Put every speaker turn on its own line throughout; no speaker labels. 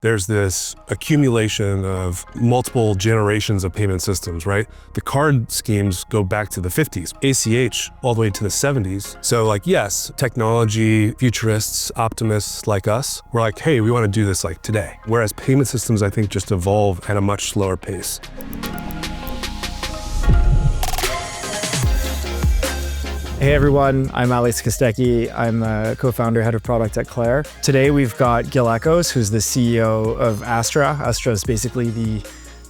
there's this accumulation of multiple generations of payment systems, right? The card schemes go back to the 50s, ACH all the way to the 70s. So like, yes, technology, futurists, optimists like us, we're like, hey, we want to do this like today. Whereas payment systems, I think, just evolve at a much slower pace.
Hey everyone, I'm Kostecki. I'm a co-founder, head of product at Clair. Today we've got Gil Akos, who's the CEO of Astra. Astra is basically the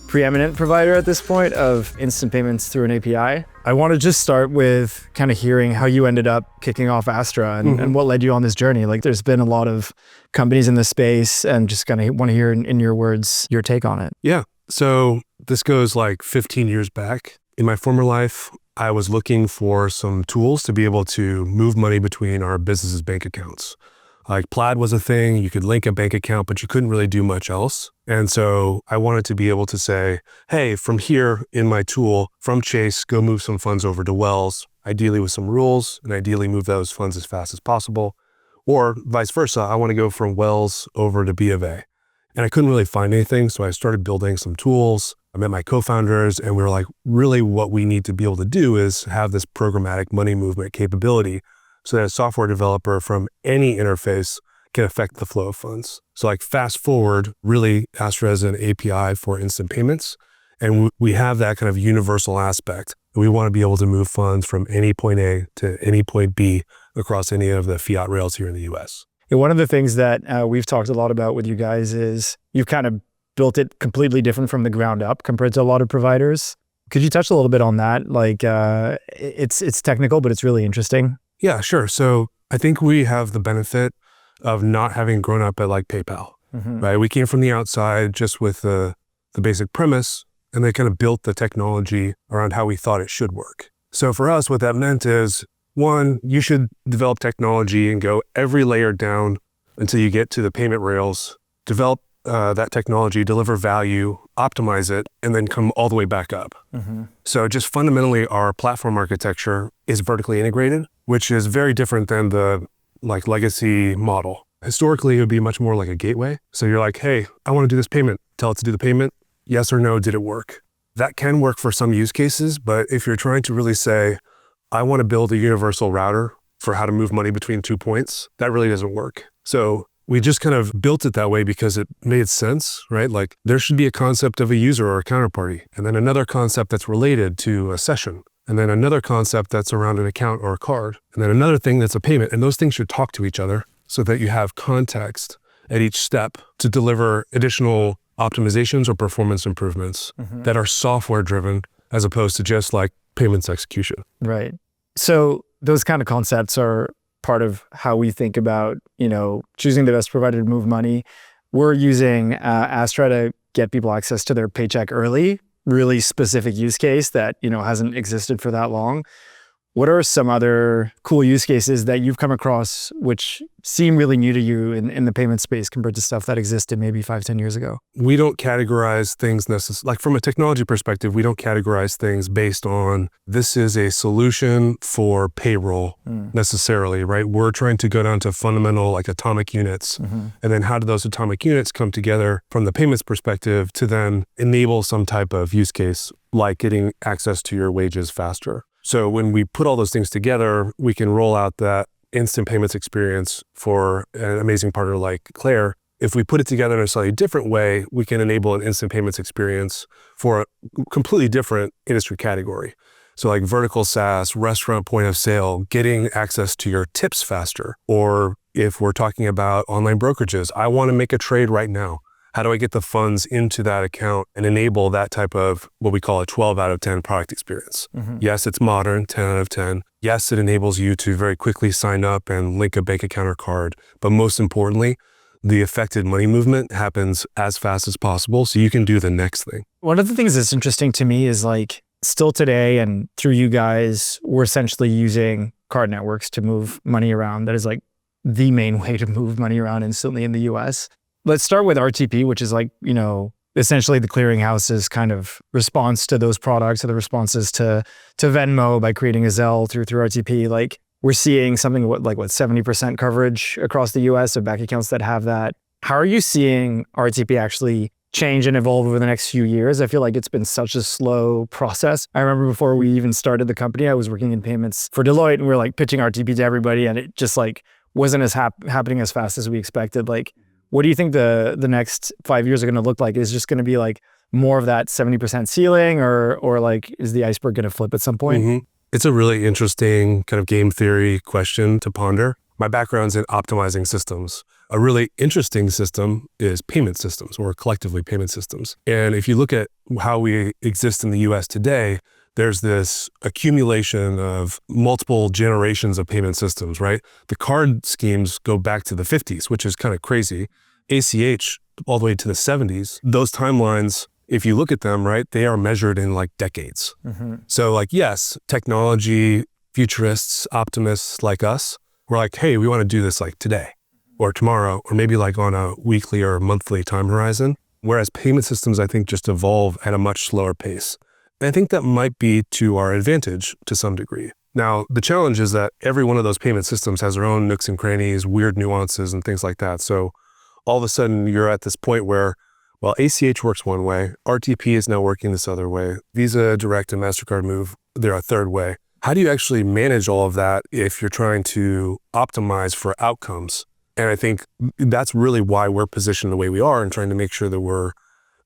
preeminent provider at this point of instant payments through an API. I want to just start with kind of hearing how you ended up kicking off Astra and what led you on this journey. Like there's been a lot of companies in this space and just kind of want to hear in your words, your take on it.
Yeah, so this goes like 15 years back. In my former life, I was looking for some tools to be able to move money between our business's bank accounts. Like Plaid was a thing, you could link a bank account, but you couldn't really do much else. And so I wanted to be able to say, hey, from here in my tool, from Chase, go move some funds over to Wells, ideally with some rules, and ideally move those funds as fast as possible. Or vice versa, I want to go from Wells over to B of A. And I couldn't really find anything, so I started building some tools. I met my co-founders and we were like, really what we need to be able to do is have this programmatic money movement capability so that a software developer from any interface can affect the flow of funds. So like fast forward, really Astra is an API for instant payments. And we have that kind of universal aspect. We want to be able to move funds from any point A to any point B across any of the fiat rails here in the US.
And one of the things that we've talked a lot about with you guys is you've kind of built it completely different from the ground up compared to a lot of providers. Could you touch a little bit on that? Like it's technical, but it's really interesting.
Yeah, sure. So I think we have the benefit of not having grown up at like PayPal, right? We came from the outside just with the basic premise, and they kind of built the technology around how we thought it should work. So for us, what that meant is, one, you should develop technology and go every layer down until you get to the payment rails, develop that technology, deliver value, optimize it, and then come all the way back up. So just fundamentally, our platform architecture is vertically integrated, which is very different than the like legacy model. Historically, it would be much more like a gateway. So you're like, hey, I want to do this payment. Tell it to do the payment. Yes or no, did it work? That can work for some use cases, but if you're trying to really say, I want to build a universal router for how to move money between 2 points, that really doesn't work. So we just kind of built it that way because it made sense, right? Like there should be a concept of a user or a counterparty, and then another concept that's related to a session, and then another concept that's around an account or a card, and then another thing that's a payment. And those things should talk to each other so that you have context at each step to deliver additional optimizations or performance improvements that are software driven as opposed to just like payments execution.
Right. So those kind of concepts are part of how we think about, choosing the best provider to move money. We're using Astra to get people access to their paycheck early, really specific use case that, hasn't existed for that long. What are some other cool use cases that you've come across which seem really new to you in the payment space compared to stuff that existed maybe 5-10 years ago?
We don't categorize things necessarily, like from a technology perspective, we don't categorize things based on this is a solution for payroll necessarily, right? We're trying to go down to fundamental like atomic units. And then how do those atomic units come together from the payments perspective to then enable some type of use case like getting access to your wages faster? So when we put all those things together, we can roll out that instant payments experience for an amazing partner like Clair. If we put it together in a slightly different way, we can enable an instant payments experience for a completely different industry category. So like vertical SaaS, restaurant point of sale, getting access to your tips faster. Or if we're talking about online brokerages, I want to make a trade right now. How do I get the funds into that account and enable that type of what we call a 12 out of 10 product experience? Yes, it's modern, 10 out of 10. Yes, it enables you to very quickly sign up and link a bank account or card. But most importantly, the affected money movement happens as fast as possible so you can do the next thing.
One of the things that's interesting to me is like still today and through you guys, we're essentially using card networks to move money around. That is like the main way to move money around instantly in the US. Let's start with RTP, which is like, essentially the clearinghouse's kind of response to those products or the responses to Venmo by creating a Zelle through RTP. Like we're seeing something like 70% coverage across the US of bank accounts that have that. How are you seeing RTP actually change and evolve over the next few years? I feel like it's been such a slow process. I remember before we even started the company, I was working in payments for Deloitte, and we were like pitching RTP to everybody, and it just like wasn't as happening as fast as we expected. Like, what do you think the next 5 years are going to look like? Is it just going to be like more of that 70% ceiling, or like is the iceberg going to flip at some point?
Mm-hmm. It's a really interesting kind of game theory question to ponder. My background's in optimizing systems. A really interesting system is payment systems, or collectively payment systems. And if you look at how we exist in the US today, there's this accumulation of multiple generations of payment systems, right? The card schemes go back to the 50s, which is kind of crazy. ACH all the way to the 70s. Those timelines, if you look at them, right, they are measured in like decades. Mm-hmm. So like, yes, technology, futurists, optimists like us, we're like, hey, we want to do this like today or tomorrow, or maybe like on a weekly or monthly time horizon. Whereas payment systems, I think, just evolve at a much slower pace. And I think that might be to our advantage to some degree. Now, the challenge is that every one of those payment systems has their own nooks and crannies, weird nuances and things like that. So all of a sudden you're at this point where, well, ACH works one way, RTP is now working this other way, Visa, Direct, and MasterCard Move, they're a third way. How do you actually manage all of that if you're trying to optimize for outcomes? And I think that's really why we're positioned the way we are and trying to make sure that we're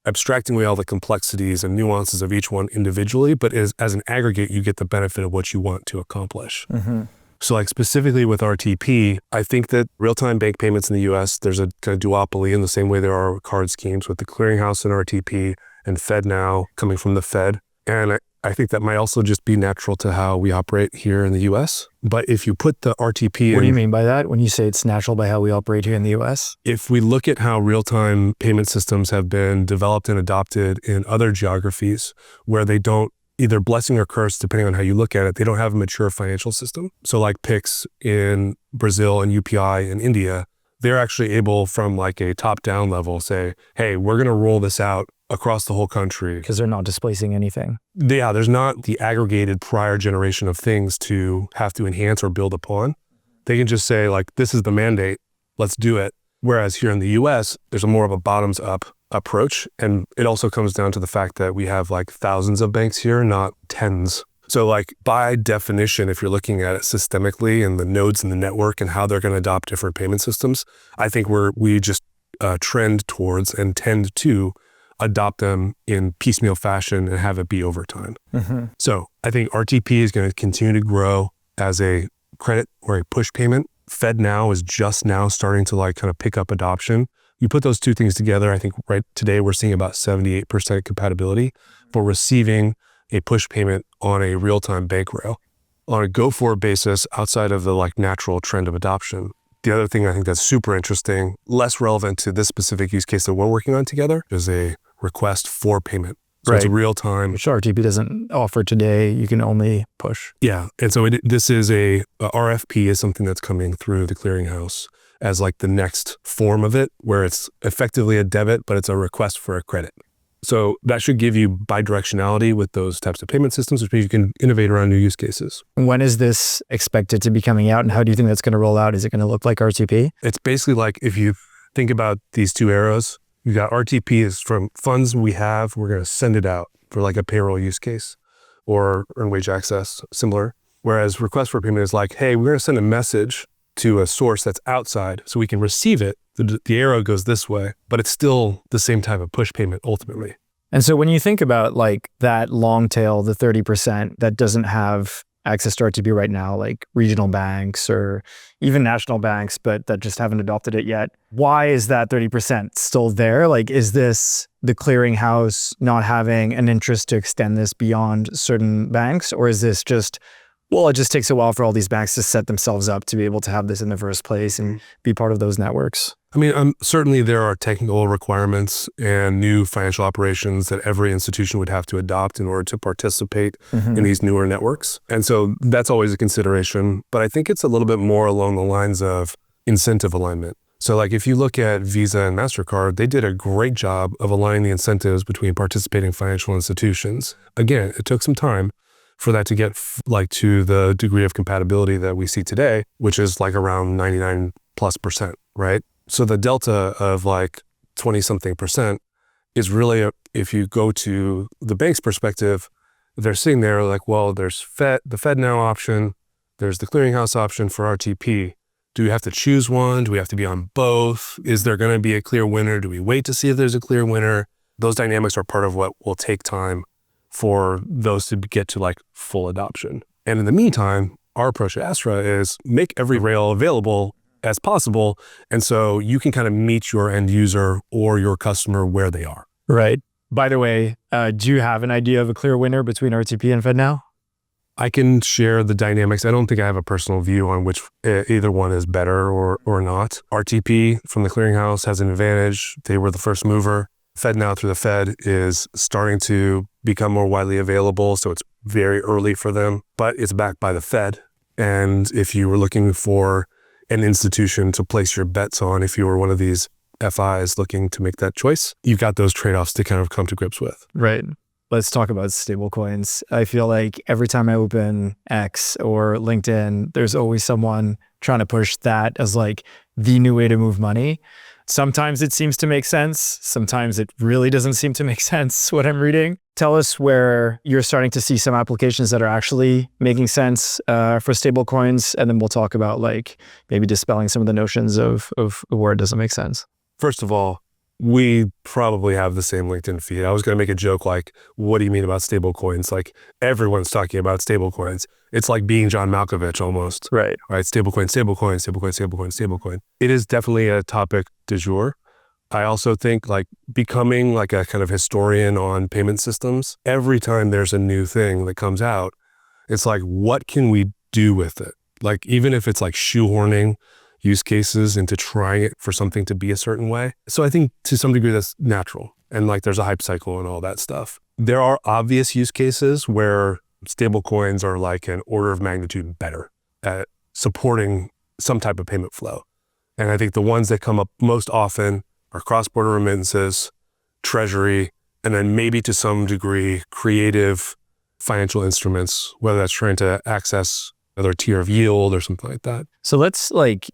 abstracting away all the complexities and nuances of each one individually, but as an aggregate, you get the benefit of what you want to accomplish. Mm-hmm. So like specifically with RTP, I think that real-time bank payments in the US, there's a kind of duopoly in the same way there are card schemes with the clearinghouse and RTP and FedNow coming from the Fed. And I think that might also just be natural to how we operate here in the US. But if you put the RTP
What do you mean by that when you say it's natural by how we operate here in the US?
If we look at how real-time payment systems have been developed and adopted in other geographies where they don't, either blessing or curse, depending on how you look at it, they don't have a mature financial system. So like Pix in Brazil and UPI in India, they're actually able from like a top-down level say, hey, we're going to roll this out across the whole country.
Because they're not displacing anything.
Yeah, there's not the aggregated prior generation of things to have to enhance or build upon. They can just say like, this is the mandate, let's do it. Whereas here in the US, there's more of a bottoms up approach. And it also comes down to the fact that we have like thousands of banks here, not tens. So like by definition, if you're looking at it systemically and the nodes in the network and how they're going to adopt different payment systems, I think we just trend towards and tend to adopt them in piecemeal fashion and have it be over time. Mm-hmm. So I think RTP is going to continue to grow as a credit or a push payment. FedNow is just now starting to like kind of pick up adoption. You put those two things together, I think right today we're seeing about 78% compatibility for receiving a push payment on a real-time bank rail. On a go-forward basis, outside of the like natural trend of adoption, the other thing I think that's super interesting, less relevant to this specific use case that we're working on together, is a request for payment. So It's real time.
Which RTP doesn't offer today. You can only push.
Yeah. And so this is a RFP is something that's coming through the clearinghouse as like the next form of it, where it's effectively a debit, but it's a request for a credit. So that should give you bidirectionality with those types of payment systems, which means you can innovate around new use cases.
When is this expected to be coming out, and how do you think that's going to roll out? Is it going to look like RTP?
It's basically like if you think about these two arrows, you got RTP is from funds we have, we're going to send it out for like a payroll use case or earned wage access, similar. Whereas request for payment is like, hey, we're going to send a message to a source that's outside so we can receive it. The arrow goes this way, but it's still the same type of push payment ultimately.
And so when you think about like that long tail, the 30% that doesn't have access to RTP right now, like regional banks or even national banks, but that just haven't adopted it yet, why is that 30% still there? Like, is this the clearinghouse not having an interest to extend this beyond certain banks? Or is this just, well, it just takes a while for all these banks to set themselves up to be able to have this in the first place and be part of those networks?
I mean, certainly there are technical requirements and new financial operations that every institution would have to adopt in order to participate in these newer networks. And so that's always a consideration. But I think it's a little bit more along the lines of incentive alignment. So like if you look at Visa and MasterCard, they did a great job of aligning the incentives between participating financial institutions. Again, it took some time for that to get like to the degree of compatibility that we see today, which is like around 99+%, right? So the delta of like 20 something percent is really, if you go to the bank's perspective, they're sitting there like, well, there's the FedNow option, there's the clearinghouse option for RTP. Do we have to choose one? Do we have to be on both? Is there going to be a clear winner? Do we wait to see if there's a clear winner? Those dynamics are part of what will take time for those to get to like full adoption. And in the meantime, our approach at Astra is make every rail available as possible. And so you can kind of meet your end user or your customer where they are.
Right. By the way, do you have an idea of a clear winner between RTP and FedNow?
I can share the dynamics. I don't think I have a personal view on which either one is better or not. RTP from the clearinghouse has an advantage. They were the first mover. FedNow through the Fed is starting to become more widely available. So it's very early for them, but it's backed by the Fed. And if you were looking for an institution to place your bets on, if you were one of these FIs looking to make that choice, you've got those trade-offs to kind of come to grips with.
Right. Let's talk about stablecoins. I feel like every time I open X or LinkedIn, there's always someone trying to push that as like the new way to move money. Sometimes it seems to make sense. Sometimes it really doesn't seem to make sense, what I'm reading. Tell us where you're starting to see some applications that are actually making sense for stablecoins, and then we'll talk about like maybe dispelling some of the notions of where it doesn't make sense.
First of all, we probably have the same LinkedIn feed. I was going to make a joke like, what do you mean about stablecoins? Like everyone's talking about stablecoins. It's like being John Malkovich almost.
Right.
Right? Stablecoin, stablecoin, stablecoin, stablecoin, stablecoin. It is definitely a topic du jour. I also think like becoming like a kind of historian on payment systems, every time there's a new thing that comes out, it's like, what can we do with it? Like, even if it's like shoehorning use cases into trying it for something to be a certain way. So I think to some degree that's natural. And like there's a hype cycle and all that stuff. There are obvious use cases where stablecoins are like an order of magnitude better at supporting some type of payment flow. And I think the ones that come up most often are cross-border remittances, treasury, and then maybe to some degree creative financial instruments, whether that's trying to access another tier of yield or something like that.
So let's like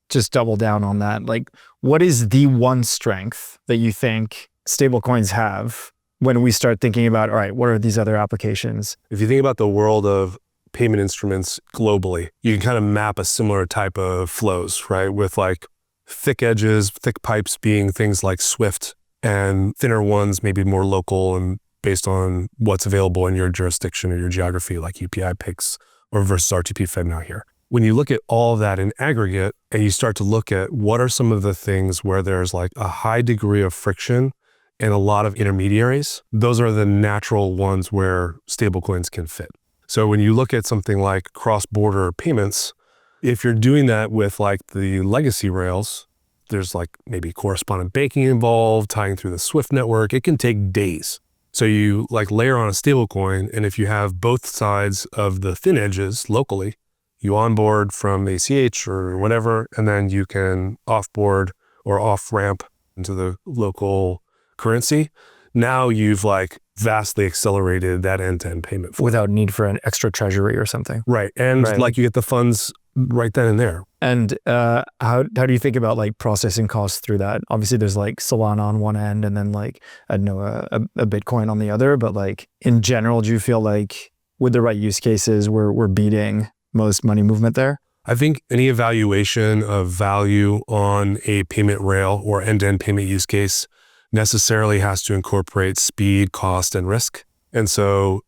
just double down on that. Like, what is the one strength that you think stablecoins have when we start thinking about, all right, what are these other applications?
If you think about the world of payment instruments globally, you can kind of map a similar type of flows, right? With like thick edges, thick pipes being things like SWIFT, and thinner ones maybe more local and based on what's available in your jurisdiction or your geography, like UPI PIX or versus RTP FedNow here. When you look at all of that in aggregate and you start to look at what are some of the things where there's like a high degree of friction and a lot of intermediaries, those are the natural ones where stablecoins can fit. So when you look at something like cross-border payments, if you're doing that with like the legacy rails, there's like maybe correspondent banking involved, tying through the SWIFT network, it can take days. So you like layer on a stablecoin, and if you have both sides of the thin edges locally, you onboard from ACH or whatever, and then you can offboard or off-ramp into the local currency. Now you've like vastly accelerated that end-to-end payment flow.
Without need for an extra treasury or something.
Right. And like you get the funds right then and there.
And how do you think about like processing costs through that? Obviously there's like Solana on one end and then like, I don't know, a Bitcoin on the other, but like in general, do you feel like with the right use cases, we're beating most money movement there?
I think any evaluation of value on a payment rail or end-to-end payment use case necessarily has to incorporate speed, cost, and risk. And so,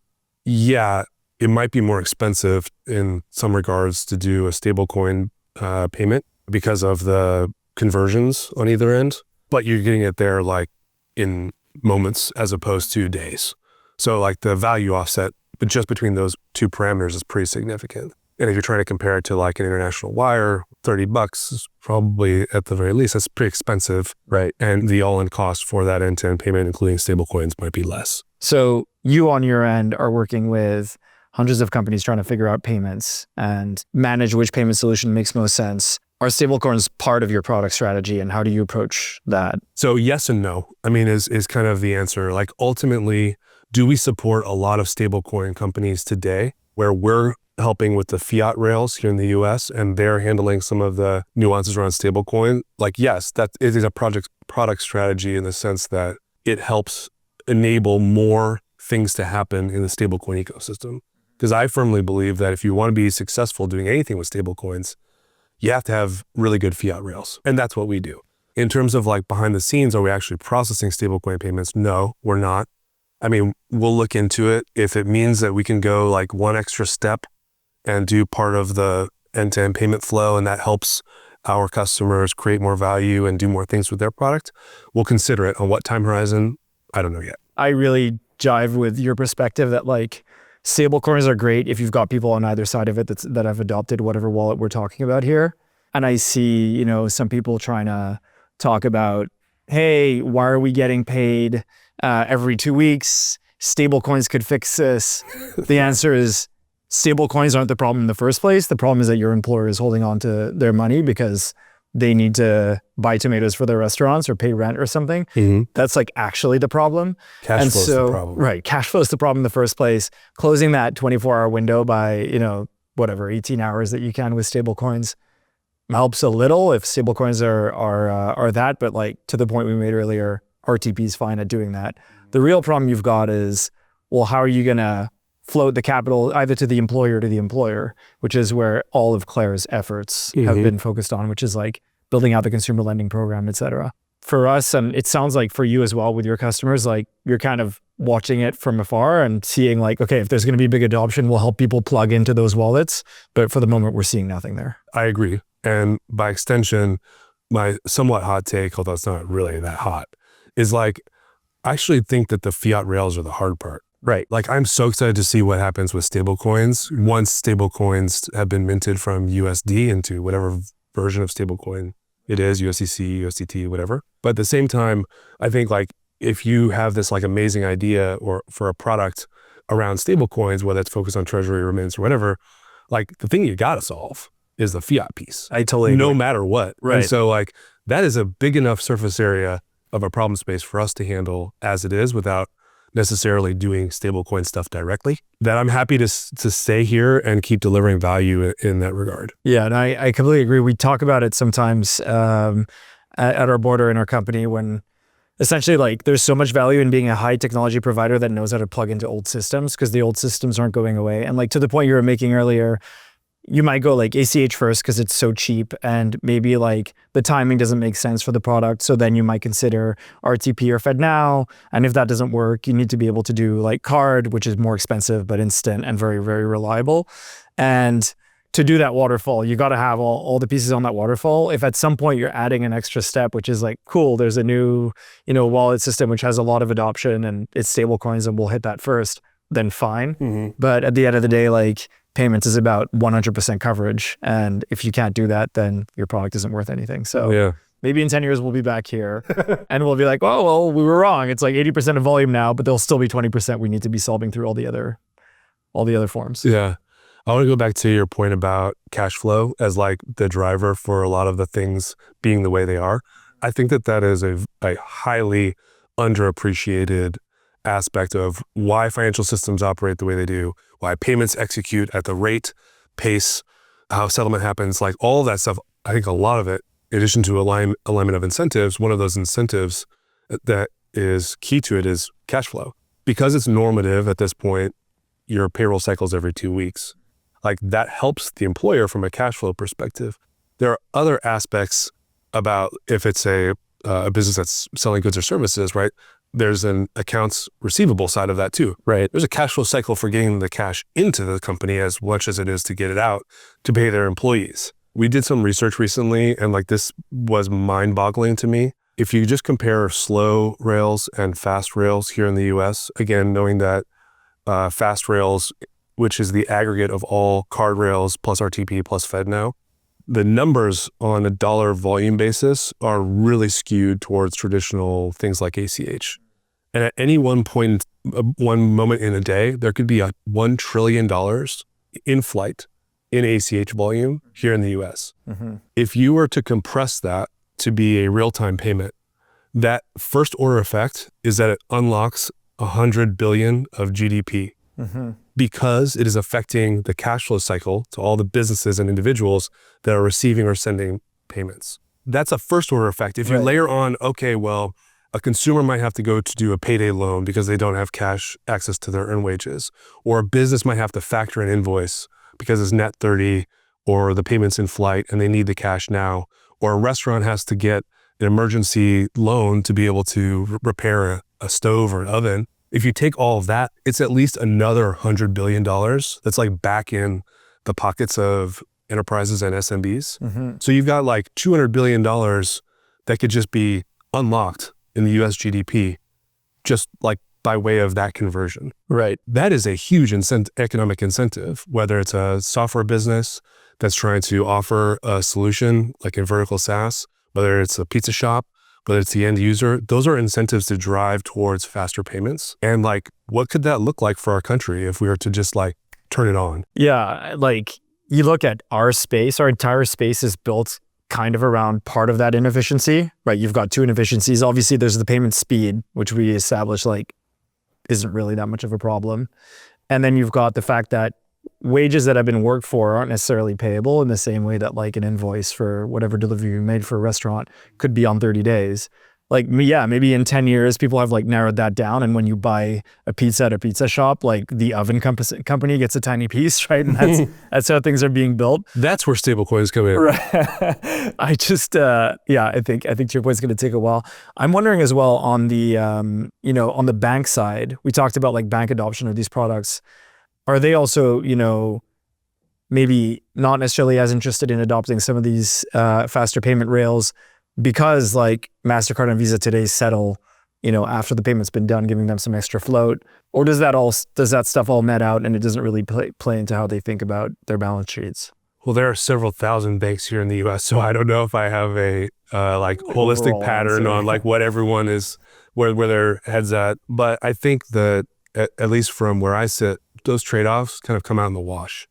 yeah, it might be more expensive in some regards to do a stablecoin payment because of the conversions on either end, but you're getting it there like in moments as opposed to days. So like the value offset, but just between those two parameters is pretty significant. And if you're trying to compare it to like an international wire, $30 is probably at the very least, that's pretty expensive.
Right.
And the all-in cost for that end-to-end payment, including stablecoins, might be less.
So you on your end are working with hundreds of companies trying to figure out payments and manage which payment solution makes most sense. Are stablecoins part of your product strategy, and how do you approach that?
So yes and no, I mean, is kind of the answer. Like ultimately, do we support a lot of stablecoin companies today where we're helping with the fiat rails here in the US, and they're handling some of the nuances around stablecoin. Like, yes, that it is a product strategy in the sense that it helps enable more things to happen in the stablecoin ecosystem. Because I firmly believe that if you want to be successful doing anything with stablecoins, you have to have really good fiat rails. And that's what we do. In terms of like behind the scenes, are we actually processing stablecoin payments? No, we're not. I mean, we'll look into it. If it means that we can go like one extra step and do part of the end-to-end payment flow, and that helps our customers create more value and do more things with their product, we'll consider it. On what time horizon, I don't know yet.
I really jive with your perspective that like stablecoins are great if you've got people on either side of it that have adopted whatever wallet we're talking about here. And I see, you know, some people trying to talk about, hey, why are we getting paid every 2 weeks? Stablecoins could fix this. The answer is stablecoins aren't the problem in the first place. The problem is that your employer is holding on to their money because they need to buy tomatoes for their restaurants or pay rent or something. That's like actually the problem.
Cash flow is the problem.
Right. Cash flow is the problem in the first place. Closing that 24-hour window by, you know, whatever, 18 hours that you can with stablecoins helps a little if stablecoins are that, but like to the point we made earlier, RTP is fine at doing that. The real problem you've got is, well, how are you going to float the capital either to the employer or to the employer, which is where all of Clair's efforts have been focused on, which is like building out the consumer lending program, et cetera. For us, and it sounds like for you as well with your customers, like you're kind of watching it from afar and seeing like, okay, if there's going to be big adoption, we'll help people plug into those wallets. But for the moment, we're seeing nothing there.
I agree. And by extension, my somewhat hot take, although it's not really that hot, is like, I actually think that the fiat rails are the hard part.
Right.
Like, I'm so excited to see what happens with stablecoins once stablecoins have been minted from USD into whatever version of stablecoin it is, USDC, USDT, whatever. But at the same time, I think like if you have this like amazing idea or for a product around stablecoins, whether it's focused on treasury, remittance, or whatever, like the thing you got to solve is the fiat piece.
I totally agree.
No matter what.
Right.
And so like that is a big enough surface area of a problem space for us to handle as it is without necessarily doing stablecoin stuff directly, that I'm happy to stay here and keep delivering value in that regard.
Yeah, and I completely agree. We talk about it sometimes at our board or in our company when essentially like there's so much value in being a high technology provider that knows how to plug into old systems because the old systems aren't going away. And like to the point you were making earlier, you might go like ACH first because it's so cheap and maybe like the timing doesn't make sense for the product. So then you might consider RTP or FedNow. And if that doesn't work, you need to be able to do like card, which is more expensive, but instant and very, very reliable. And to do that waterfall, you got to have all the pieces on that waterfall. If at some point you're adding an extra step, which is like, cool, there's a new, you know, wallet system, which has a lot of adoption and it's stable coins and we'll hit that first, then fine. But at the end of the day, like, payments is about 100% coverage. And if you can't do that, then your product isn't worth anything. So maybe in 10 years, we'll be back here and we'll be like, oh, well, we were wrong. It's like 80% of volume now, but there'll still be 20% we need to be solving through all the other forms.
Yeah. I want to go back to your point about cash flow as like the driver for a lot of the things being the way they are. I think that is a highly underappreciated aspect of why financial systems operate the way they do, why payments execute at the rate, pace, how settlement happens, like all of that stuff. I think a lot of it, in addition to alignment of incentives, one of those incentives that is key to it is cash flow. Because it's normative at this point, your payroll cycles every 2 weeks. Like that helps the employer from a cash flow perspective. There are other aspects about if it's a business that's selling goods or services, right? There's an accounts receivable side of that too.
Right.
There's a cash flow cycle for getting the cash into the company as much as it is to get it out to pay their employees. We did some research recently and like this was mind-boggling to me. If you just compare slow rails and fast rails here in the US, again, knowing that fast rails, which is the aggregate of all card rails plus RTP plus FedNow, the numbers on a dollar volume basis are really skewed towards traditional things like ACH. And at any one moment in a day, there could be $1 trillion in flight in ACH volume here in the US. If you were to compress that to be a real-time payment, that first order effect is that it unlocks 100 billion of GDP. because it is affecting the cash flow cycle to all the businesses and individuals that are receiving or sending payments. That's a first order effect. If you layer on, okay, well, a consumer might have to go to do a payday loan because they don't have cash access to their earned wages, or a business might have to factor an invoice because it's net 30 or the payment's in flight and they need the cash now, or a restaurant has to get an emergency loan to be able to repair a stove or an oven. If you take all of that, it's at least another $100 billion that's like back in the pockets of enterprises and SMBs. So you've got like $200 billion that could just be unlocked in the US GDP, just like by way of that conversion.
Right.
That is a huge economic incentive, whether it's a software business that's trying to offer a solution like in vertical SaaS, whether it's a pizza shop, whether it's the end user. Those are incentives to drive towards faster payments. And like, what could that look like for our country if we were to just like turn it on?
Yeah, like you look at our space, our entire space is built kind of around part of that inefficiency, right? You've got two inefficiencies. Obviously, there's the payment speed, which we established like isn't really that much of a problem. And then you've got the fact that wages that have been worked for aren't necessarily payable in the same way that like an invoice for whatever delivery you made for a restaurant could be on 30 days. Like, yeah, maybe in 10 years, people have like narrowed that down. And when you buy a pizza at a pizza shop, like the oven company gets a tiny piece, right? And that's how things are being built.
That's where stablecoins come in.
Right. I just, I think to your point, it's going to take a while. I'm wondering as well on the, on the bank side, we talked about like bank adoption of these products. Are they also, maybe not necessarily as interested in adopting some of these faster payment rails because like MasterCard and Visa today settle, after the payment's been done, giving them some extra float? Or does that stuff all net out and it doesn't really play into how they think about their balance sheets?
Well, there are several thousand banks here in the US, so I don't know if I have a holistic
overall
pattern
answer
on like what everyone is, where their head's at. But I think that at least from where I sit, those trade-offs kind of come out in the wash,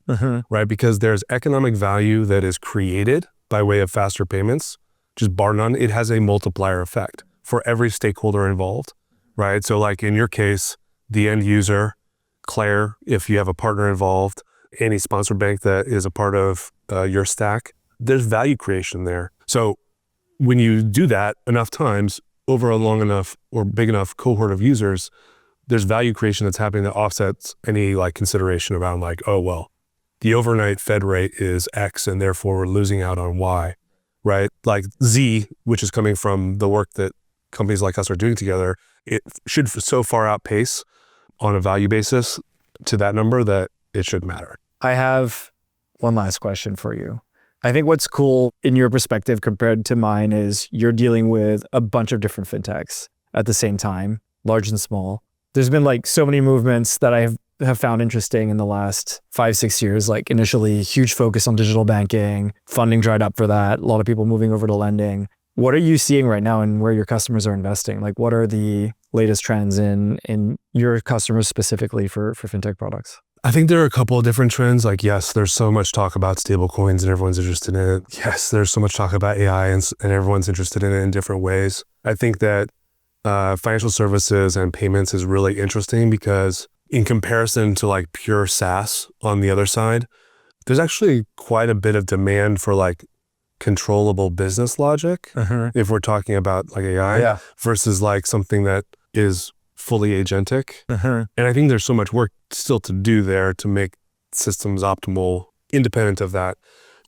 right? Because there's economic value that is created by way of faster payments, just bar none. It has a multiplier effect for every stakeholder involved, right? So like in your case, the end user, Clair, if you have a partner involved, any sponsor bank that is a part of your stack, there's value creation there. So when you do that enough times over a long enough or big enough cohort of users, there's value creation that's happening that offsets any like consideration around like, oh, well, the overnight Fed rate is X and therefore we're losing out on Y, right? Like Z, which is coming from the work that companies like us are doing together, it should so far outpace on a value basis to that number that it should matter.
I have one last question for you. I think what's cool in your perspective compared to mine is you're dealing with a bunch of different fintechs at the same time, large and small. There's been like so many movements that I have found interesting in the last 5-6 years, like initially huge focus on digital banking, funding dried up for that, a lot of people moving over to lending. What are you seeing right now and where your customers are investing? Like what are the latest trends in your customers specifically for fintech products?
I think there are a couple of different trends. Like, yes, there's so much talk about stablecoins and everyone's interested in it. Yes, there's so much talk about AI and everyone's interested in it in different ways. I think that financial services and payments is really interesting because in comparison to like pure SaaS on the other side, there's actually quite a bit of demand for like controllable business logic if we're talking about like AI versus like something that is fully agentic. And I think there's so much work still to do there to make systems optimal independent of that.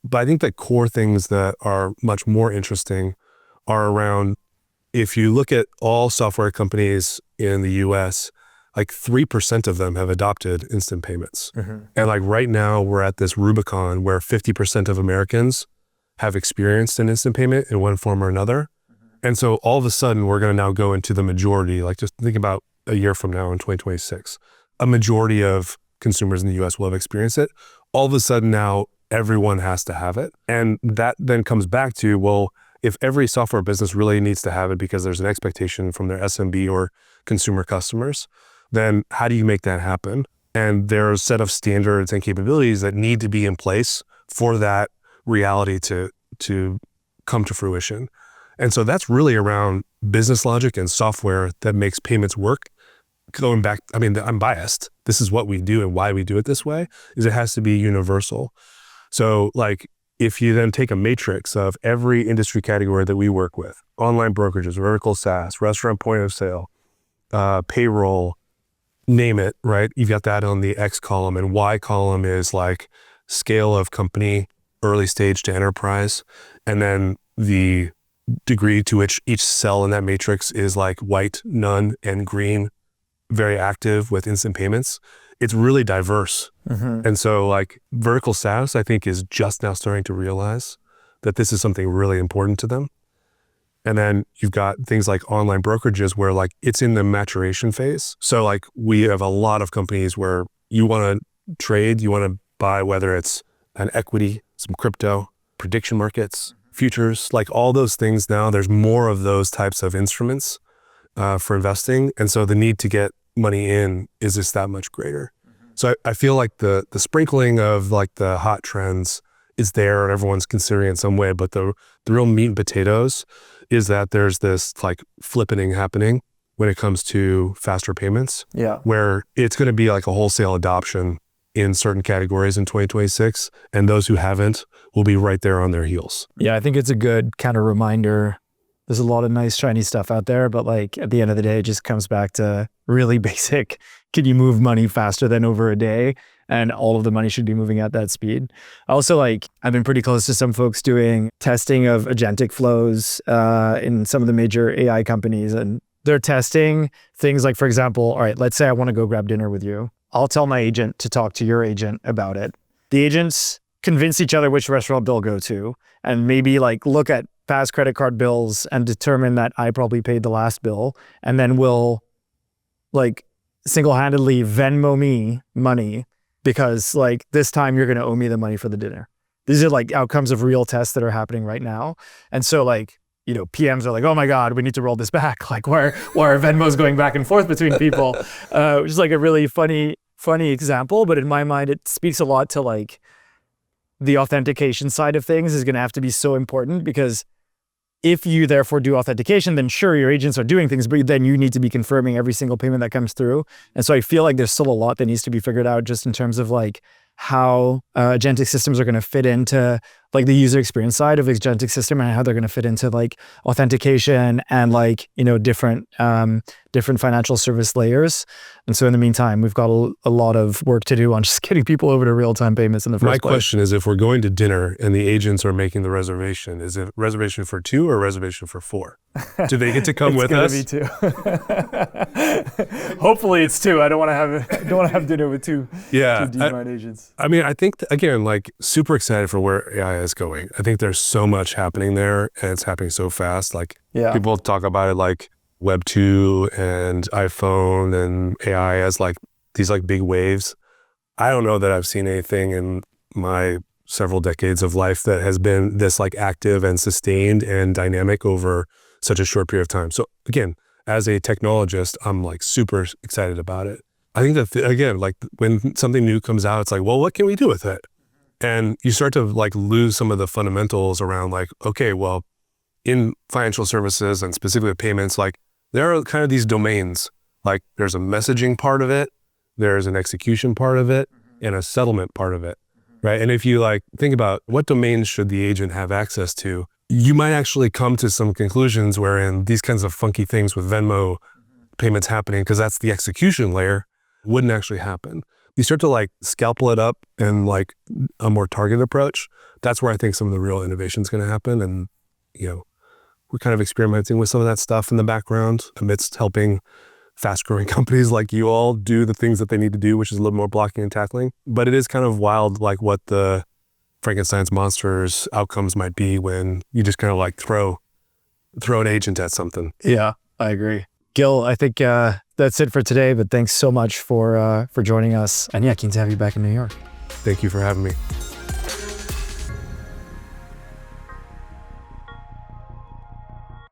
But I think that core things that are much more interesting are around, if you look at all software companies in the US, like 3% of them have adopted instant payments. And like right now we're at this Rubicon where 50% of Americans have experienced an instant payment in one form or another. And so all of a sudden we're going to now go into the majority, like just think about a year from now in 2026, a majority of consumers in the US will have experienced it. All of a sudden now everyone has to have it. And that then comes back to, well, if every software business really needs to have it because there's an expectation from their SMB or consumer customers, then how do you make that happen? And there are a set of standards and capabilities that need to be in place for that reality to come to fruition. And so that's really around business logic and software that makes payments work. Going back, I mean, I'm biased, this is what we do and why we do it this way, is it has to be universal. So like, if you then take a matrix of every industry category that we work with, online brokerages, vertical SaaS, restaurant point of sale, payroll, name it, right? You've got that on the X column, and Y column is like scale of company, early stage to enterprise. And then the degree to which each cell in that matrix is like white, none, and green, very active with instant payments. It's really diverse. And so like vertical SaaS, I think, is just now starting to realize that this is something really important to them. And then you've got things like online brokerages where like it's in the maturation phase. So like we have a lot of companies where you want to trade, you want to buy, whether it's an equity, some crypto, prediction markets, futures, like all those things now, there's more of those types of instruments for investing. And so the need to get money in is just that much greater. So I feel like the sprinkling of like the hot trends is there and everyone's considering in some way, but the real meat and potatoes is that there's this like flippening happening when it comes to faster payments, where it's going to be like a wholesale adoption in certain categories in 2026, and those who haven't will be right there on their heels.
Yeah, I think it's a good kind of reminder. There's a lot of nice shiny stuff out there, but like at the end of the day, it just comes back to really basic. Can you move money faster than over a day? And all of the money should be moving at that speed. Also, like I've been pretty close to some folks doing testing of agentic flows in some of the major AI companies. And they're testing things like, for example, all right, let's say I want to go grab dinner with you. I'll tell my agent to talk to your agent about it. The agents convince each other which restaurant they'll go to, and maybe like look at past credit card bills and determine that I probably paid the last bill, and then will like single-handedly Venmo me money because like this time you're going to owe me the money for the dinner. These are like outcomes of real tests that are happening right now. And so like, you know, PMs are like, oh my God, we need to roll this back. Like why are Venmos going back and forth between people? Which is like a really funny example. But in my mind, it speaks a lot to like the authentication side of things is going to have to be so important, because if you therefore do authentication, then sure, your agents are doing things, but then you need to be confirming every single payment that comes through. And so I feel like there's still a lot that needs to be figured out just in terms of like how agentic systems are going to fit into like the user experience side of agentic system, and how they're going to fit into like authentication and like, you know, different financial service layers. And so in the meantime, we've got a lot of work to do on just getting people over to real-time payments in the first place.
My question is, if we're going to dinner and the agents are making the reservation, is it reservation for 2 or reservation for 4? Do they get to come with us?
It's gonna be 2. Hopefully it's 2. I don't want to have dinner with two DeFi agents.
I mean, I think again, like super excited for where AI is going. I think there's so much happening there, and it's happening so fast. Like people talk about it like Web 2 and iPhone and AI as like these like big waves. I don't know that I've seen anything in my several decades of life that has been this like active and sustained and dynamic over such a short period of time. So again, as a technologist, I'm like super excited about it. I think that again, like when something new comes out, it's like, well, what can we do with it? And you start to like lose some of the fundamentals around like, okay, well, in financial services and specifically payments, like there are kind of these domains. Like there's a messaging part of it, there's an execution part of it, and a settlement part of it, right? And if you like think about what domains should the agent have access to, you might actually come to some conclusions wherein these kinds of funky things with Venmo payments happening, because that's the execution layer, wouldn't actually happen. You start to like scalpel it up and like a more targeted approach. That's where I think some of the real innovation is going to happen. And, you know, we're kind of experimenting with some of that stuff in the background amidst helping fast growing companies like you all do the things that they need to do, which is a little more blocking and tackling. But it is kind of wild, like what the Frankenstein's monsters outcomes might be when you just kind of like throw an agent at something.
Yeah, I agree. Gil, I think that's it for today, but thanks so much for joining us. And yeah, keen to have you back in New York.
Thank you for having me.